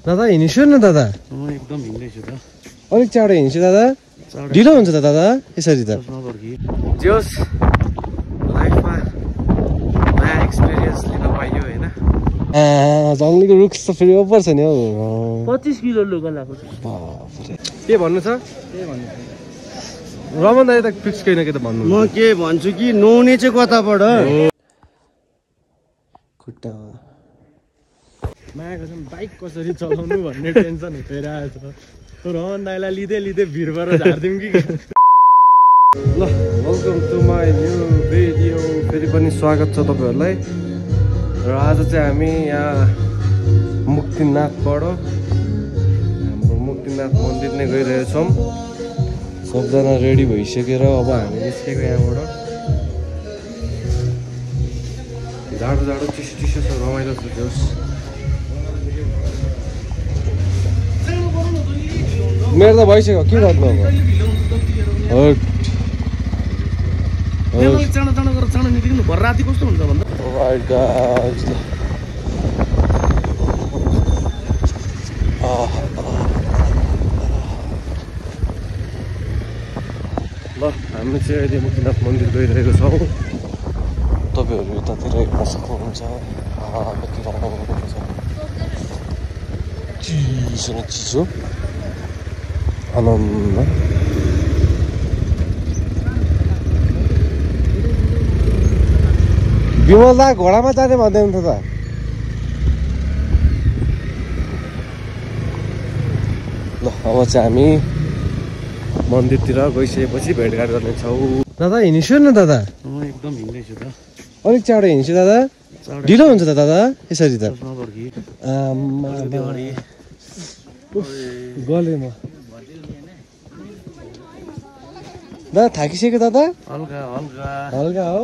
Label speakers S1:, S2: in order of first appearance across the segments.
S1: दादा हिँड्छु न दादा
S2: एकदम हिँड्दैछु त
S1: अलिक चाँडो हिँड्छु दादा ढिलो हुन्छ त दादा यसरी त जोस् लाइफमा नयाँ एक्सपिरियन्स लिन पाइयो होइन जङ्गलीको रुख त फेरि ओभर छ नि हौ
S2: 25 किलो लुगा लाग्छ
S1: के भन्नु छ रमन दाइ त फिक्स छैन के त भन्नु
S2: म के भन्छु कि नुहाउने चाहिँ कताबाट
S1: खुट्टा
S2: मायाको चाहिँ बाइक कसरी चलाउनु भन्ने टेन्सन उठिरहेको छ रमन दाइलाई लिँदै लिँदै भिरबाट झार्दिउँ कि
S1: ल welcome to my new video फेरि पनि स्वागत छ तपाईँहरूलाई र आज चाहिँ हामी यहाँ मुक्तिनाथबाट हाम्रो मुक्तिनाथ मन्दिर नै गइरहेछौँ सबजना रेडी भइसकेर अब हामी निस्केको यहाँबाट जाडो जाडो चिसो चिसो छ रमाइलो छ जोस् मेरो त भइसक्यो के गर्नु अब
S2: चाँडो चाँडो गरेर चाँडो निक्लिनु भर राति कस्तो हुन्छ भन्दा
S1: ल हामी चाहिँ अहिले मुक्तिनाथ मन्दिर गइरहेको छौँ तपाईँहरू यतातिर हेर्न सक्नुहुन्छ कति रमाइलो छ चिसो न चिसो आनन्द विमल दा घोडामा जाने भन्दै हुन्थ्यो त ल अब चाहिँ हामी मन्दिरतिर गइसकेपछि भेटघाट गर्नेछौँ दादा हिँड्छु न दादा
S2: एकदम हिँड्दैछु त
S1: अलिक चाँडो हिँड्छु दादा ढिलो हुन्छ त दादा यसरी त गले म दादा थाकिसक्यो दादा
S2: हल्का हल्का
S1: हल्का हो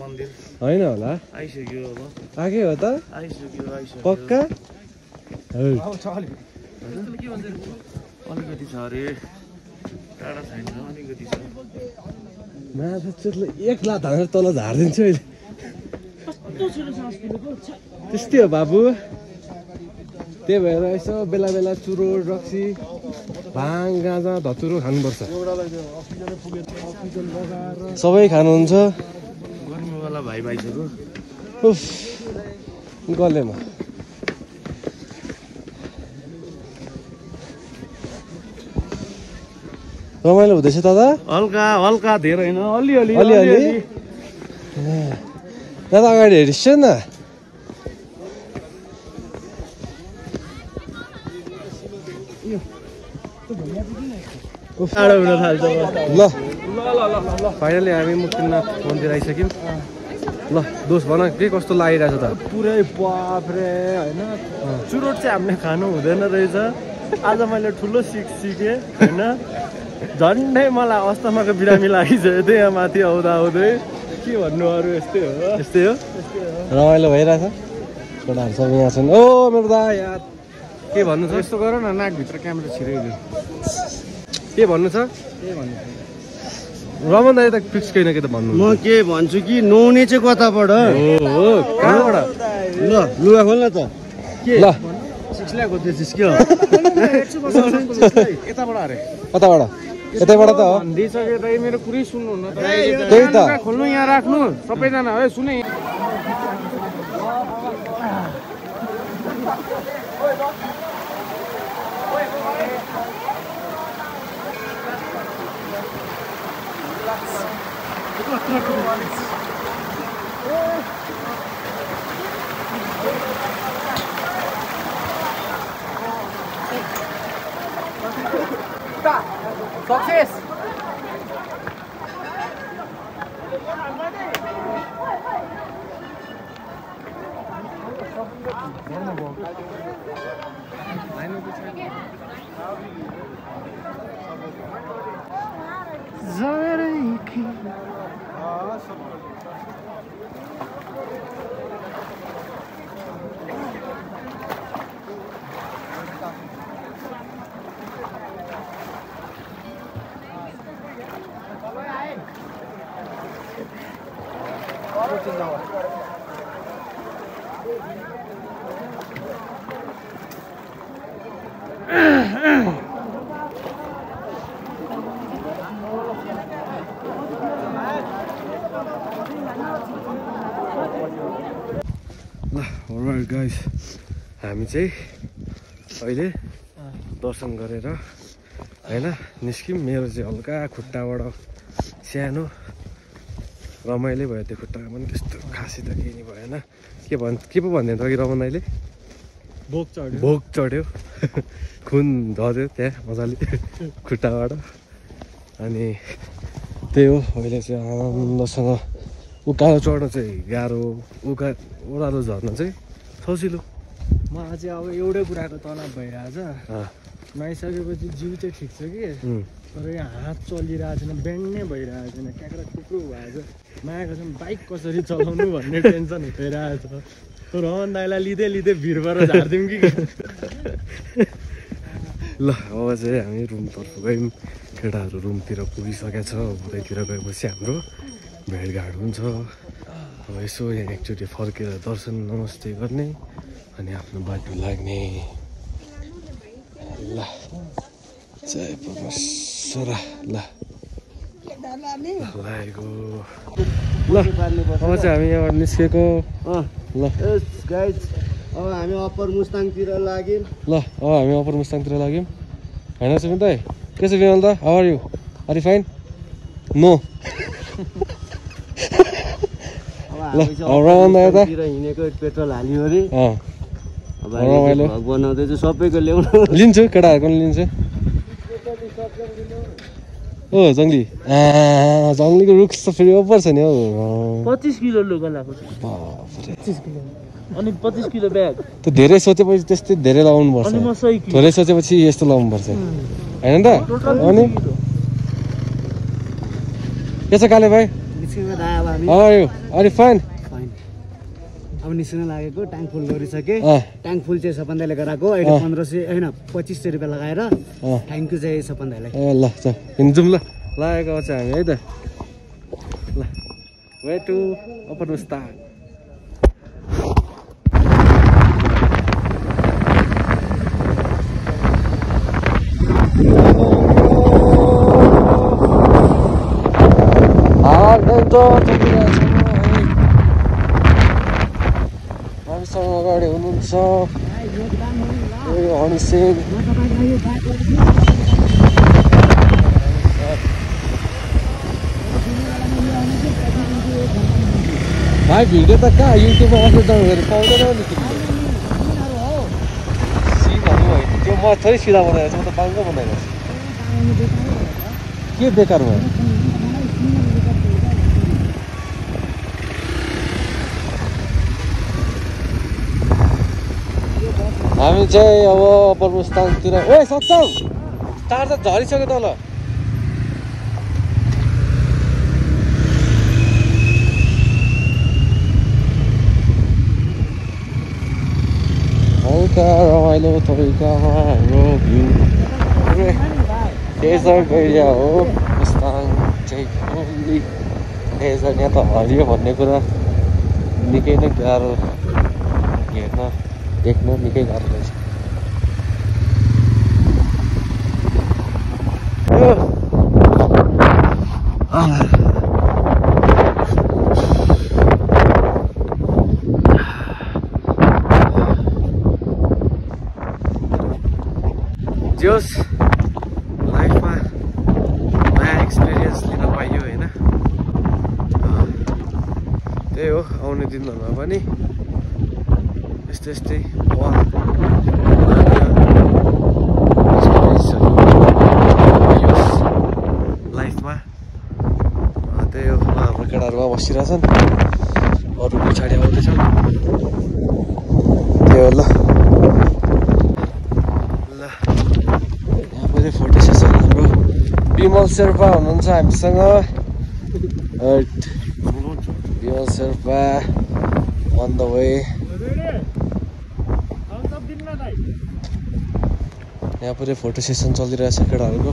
S2: मन्दिर
S1: होइन होला
S2: आइसक्यो अब
S1: आके हो त
S2: आइसक्यो
S1: पक्का
S2: अलिकति छ अरे टाढा छैन अलिकति छ
S1: माछाले एक लात हानेर तल झारिदिन्छु अहिले त्यस्तै हो बाबु त्यही भएर यसो बेला बेला चुरो रक्सी भाङ गाँजा धतुरो खानुपर्छ सबै खानुहुन्छ
S2: गर्मीवाला भाइ भाइहरू
S1: उफ गलेमा रमाइलो हुँदैछ दादा
S2: हल्का हल्का धेरै होइन अलिअलि
S1: अलिअलि दादा अगाडि हेरिस् न ल फाइनली हामी मुक्तिनाथ मन्दिर आइसक्यौँ ल दोष भन के कस्तो लागिरहेछ त
S2: पुरै बाफ्रे होइन चुरोट चाहिँ हामीले खानु हुँदैन रहेछ आज मैले ठुलो सिकेँ होइन झन्डै मलाई अस्थमाको बिरामी लागिसक्यो थियो यहाँ माथि आउँदा आउँदै के भन्नु अरू यस्तै हो
S1: रमाइलो भइरहेछ छोराहरू सब यहाँ छन् ओ मेरो दा यार के भन्नु छ
S2: यस्तो गर न नाकभित्र क्यामेरा छिराइदियो
S1: के भन्नु छ रमन दाइ त फिक्स छैन के त भन्नु
S2: म के भन्छु कि नुहाउने चाहिँ कताबाट
S1: कहाँबाट
S2: ल लुगा खोल्न त के
S1: ल
S2: सिक्सल्याको त्यो चिस्क्यो यताबाट अरे
S1: कताबाट यतैबाट त हो
S2: भनिदिइसके दाइ मेरो कुरै सुन्नुहुन्न
S1: त्यही त
S2: खोल्नु यहाँ राख्नु सबैजना है सुने Success!
S1: गाइस हामी चाहिँ अहिले दर्शन गरेर हैन निस्क्यौँ। मेरो चाहिँ हल्का खुट्टाबाट सानो रमाइलो भयो, त्यो खुट्टामा पनि त्यस्तो खासै त केही नि भएन। के पो भन्दै थियो अघि रमन दाइले? भोक चढ्यो खुन झऱ्यो त्यहाँ मजाले खुट्टाबाट। अनि त्यही हो, अहिले चाहिँ आनन्दसँग उकालो चढ्न चाहिँ गाह्रो, ओह्रालो झर्न चाहिँ सजिलो।
S2: मलाई चाहिँ अब एउटै कुराको तनाव भइरहेछ, नुहाइसकेपछि जिउ चाहिँ ठिक छ कि तर यो हात चलिरहेको छैन, बेन्ड नै भइरहेको छैन, क्याक्रा कुक्रो भएछ। मायाको चाहिँ बाइक कसरी चलाउनु भन्ने टेन्सन उठाइरहेछ। रमन दाइलाई लिँदै भिरबाट झारिदिउँ कि
S1: ल अब चाहिँ हामी रुमतर्फ गयौँ। केटाहरू रुमतिर पुगिसकेको छ। उतैतिर गएपछि हाम्रो भेटघाट हुन्छ। अब यसो यहाँ एकचोटि फर्केर दर्शन नमस्ते गर्ने अनि आफ्नो बाटो लाग्ने। ल जय परमेश्वर। ल लागेको ल अब चाहिँ हामी यहाँबाट निस्केको। ल
S2: गाइज अब हामी अप्पर मुस्ताङतिर लाग्यौँ।
S1: ल अब हामी अप्पर मुस्ताङतिर लाग्यौँ होइन सुमित दाइ? के छ विमल दा? How are you? Are you fine? No. ल रमन दाइ त
S2: हिँडेको पेट्रोल हाल्यो अरे,
S1: रमाइलो
S2: बनाउँदैछु सबैको ल्याउनु।
S1: लिन्छु, केटाहरूको पनि लिन्छु। ओ जङ्गली जङ्गलीको रुख त फेरि ओपर छ नि हौ।
S2: 25 किलो लुगा लगाएको छ। 25 किलो अनि 25 किलो ब्याग।
S1: त्यो धेरै सोचेपछि त्यस्तै धेरै लगाउनु पर्छ, थोरै सोचेपछि यस्तो लगाउनु पर्छ होइन त? अनि के छ काले भाइ? Are you fine?
S2: अब निस्किन लागेको, ट्याङ्क फुल गरिसके। ट्याङ्क फुल चाहिँ सपन दाइले गराएको, अहिले 1500 होइन 2500 रुपियाँ लगाएर। थ्याङ्क यू चाहिँ सपन दाइलाई।
S1: ए ल चल हिँड्छौँ। ल लागेको चाहिँ हामी है त। ल वे टु अप्पर मुस्ताङ। हामीसँग अगाडि हुनुहुन्छ हनिसेन। भाइ भिडियो त कहाँ युट्युबमा अपलोड गर्नु पाउँदैन नि। सिनहरू होइन त्यो, म थोरै सिधा बनाएको छु, म त बाङ्गो बनाएको छु। के बेकार भयो? हामी चाहिँ अब अप्पर मुस्ताङतिर। ए सत्सङ टाढ त झरिसक्यो त। ल हल्का रमाइलो तरिकामा हाम्रो भ्यू डेजर्ट एरिया हो मुस्ताङ चाहिँ। Only desert. यहाँ त हरियो भन्ने कुरा निकै नै गाह्रो हेर्न देख्न, निकै गाह्रो रहेछ। जोस् लाइफमा नयाँ एक्सपिरियन्स लिन पाइयो होइन। त्यही हो, आउने दिनहरूमा पनि यस्तै लाइफमा। त्यही हो, हाम्रो केटाहरूमा बसिरहेछन्, अरू पछाडि आउँदैछन्। त्यही हो। ल यहाँ पनि फोटो सेसन हाम्रो विमल शेर्पा हुनुहुन्छ हामीसँग। Bimal Sherpa on the way. यहाँ पुरै फोटो सेसन चलिरहेछ केटाहरूको।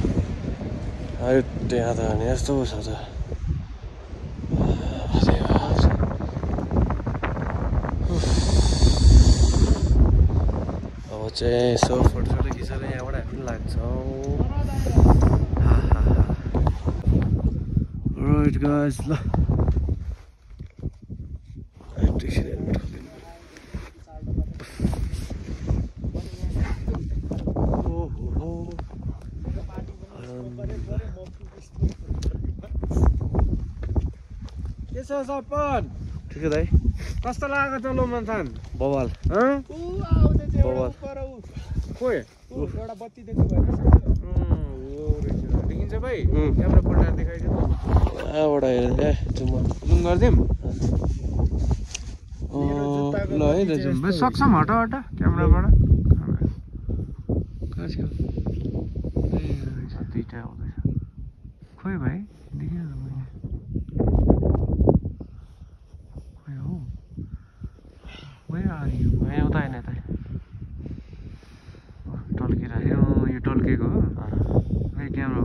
S1: त्यहाँ त अनि यस्तो छ त। अब चाहिँ यसो फोटो खिचेर यहाँबाट हामी लाग्छौँ। राइट गाइस, ल
S2: यसो सपन
S1: ठिकै दाइ
S2: कस्तो लाग्यो त लोमन्थान
S1: बवाल बवाल
S2: खोइ एउटा बत्ती देख्नु भएन देखिन्छ भाइ क्यामेरा पल्टाएर देखाइदिनु
S1: कहाँबाट हेर्दै जुम
S2: गरिदिउँ
S1: ल है त जुम
S2: सक्छम हट क्यामेराबाट
S1: दुईटा आउँदैछ खोइ भाइ देखिन मैले खोइ हो यहाँ उता होइन यता टल्किरहेको यो टल्केको हो क्यामेरा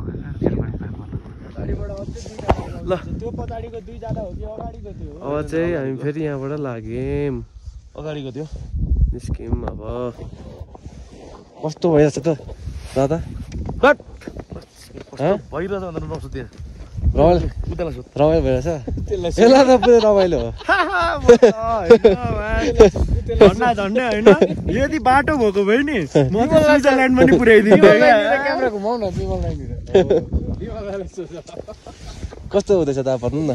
S1: ल
S2: त्यो पछाडिको दुईजना हो कि अगाडिको त्यो
S1: अब चाहिँ हामी फेरि यहाँबाट लाग्यौँ
S2: अगाडिको त्यो
S1: निस्क्यौँ अब कस्तो भइरहेछ त दादा
S2: भइरहेछ भनेर नसु त्यहाँ
S1: रमाइलो भइरहेछ यसलाई त पुरै रमाइलो हो
S2: झन्डै होइन यदि बाटो भएको भए नि म त स्विजरल्यान्डमा नि पुर्याइदिन्छु क्यामेरा घुमाउ न
S1: कस्तो हुँदैछ त भन्नु न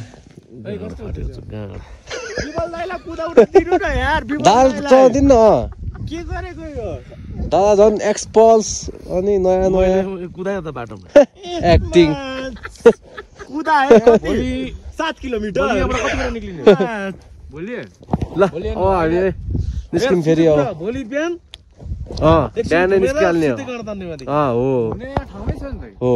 S1: दाल चलाउँदिन न
S2: के गरेको यो
S1: दादा झन् एक्सपल्स अनि नयाँ नयाँ
S2: कुदायो त बाटोमा
S1: एक्टिङ
S2: कुदायो 7 किलोमिटर निक्लिने भोलि
S1: ल अब हामी निस्क्यौँ फेरि अब
S2: भोलि बिहान
S1: बिहानै निस्किहाल्ने हो हो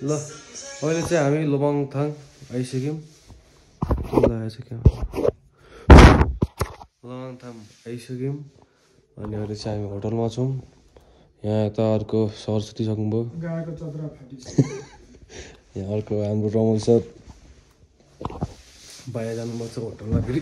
S1: ल अहिले चाहिँ हामी लोबाङथाङ आइसक्यौँ लोबाङथाङ आइसक्यौँ अनि अहिले चाहिँ हामी होटलमा छौँ यहाँ यता अर्को सरस्वती सक्नुभयो यहाँ अर्को हाम्रो रमल सर बाहिर जानुभएको छ होटलमा फेरि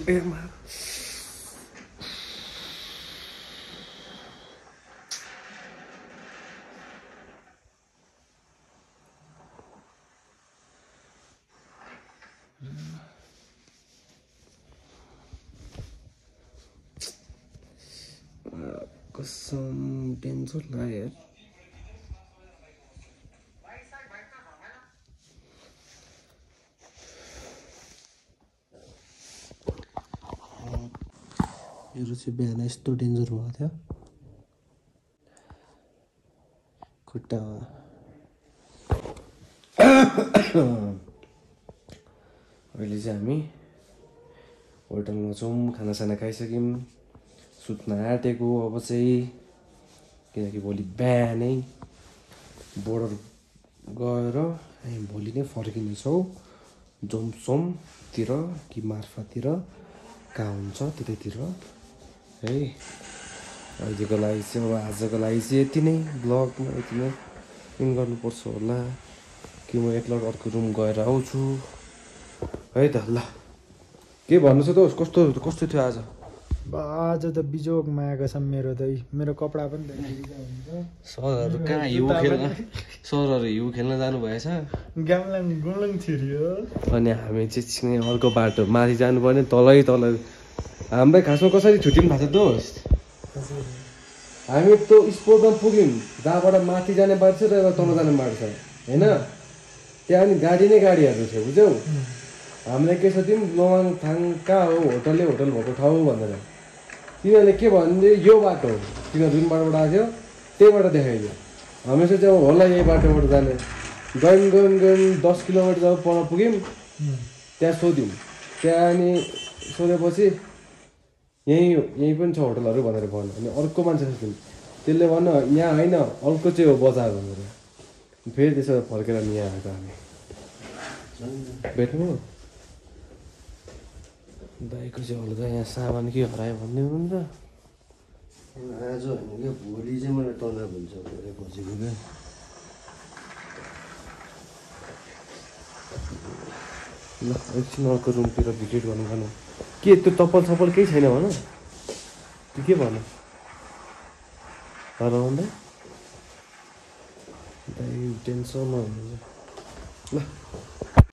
S1: कसम टेन्सन लाग्यो यार मेरो चाहिँ बिहान यस्तो डेन्जर भएको थियो खुट्टामा अहिले चाहिँ हामी होटलमा छौँ खानासाना खाइसक्यौँ सुत्न आँटेको अब चाहिँ किनकि भोलि बिहानै बोर्डर गएर हामी भोलि नै फर्किनेछौँ जोमसोमतिर कि मार्फातिर कहाँ हुन्छ त्यतैतिर है अहिलेको लागि चाहिँ अब आजको लागि चाहिँ यति नै ब्लगमा यति नै इन गर्नुपर्छ होला कि म एकलट अर्को रुम गएर आउँछु है त ल के भन्नु छ त कस्तो कस्तो थियो आज
S2: आज त बिजोगमा आएको छ मेरो त मेरो कपडा पनि
S1: सरहरू कहाँ हिउँ खेल्न सरहरू हिउँ खेल्न जानुभएछ
S2: गामलाङ गुलङ छिर्यो
S1: अनि हामी चाहिँ अर्को बाटो माथि जानुपर्ने तलै तल हामीलाई खासमा कसरी छुट्टिनु भएको छ दोस्त हामी त स्पोर्टमा पुग्यौँ जहाँबाट माथि जाने बाटो छ र एउटा तल जाने बाटो छ होइन त्यहाँ अनि गाडी नै गाडीहरू थियो बुझ्यौ हामीलाई के सोध्यौँ लोबाङथाङ कहाँ हो होटल भएको ठाउँ भनेर तिनीहरूले के भन्यो यो बाटो हो तिनीहरू जुन बाटोबाट आएको थियो त्यही बाटो देखाइदियो हामी सोच्यौँ होला यही बाटोबाट जाने गयौँ 10 किलोमिटर जब पर पुग्यौँ त्यहाँ सोध्यौँ त्यहाँ अनि सोधेपछि यहीँ पनि छ होटलहरू भनेर भन्यो अनि अर्को मान्छे सोध्यौँ त्यसले भन्यो यहाँ होइन अर्को चाहिँ हो बजार भनेर फेरि त्यसो फर्केर नि यहाँ आएको हामी भेट्नु दाइको चाहिँ हल्का यहाँ सामान के हरायो भन्ने हुन्छ
S3: आज होइन क्या भोलि चाहिँ मलाई टर्नर हुन्छ खोजेको क्या
S1: ल एकछिन अर्को रुमतिर भिजिट गर्नु भन के त्यो चप्पल सप्पल केही छैन भन त्यो के भन हराउँदा दाइ टेन्सनमा हुनुहुन्छ ल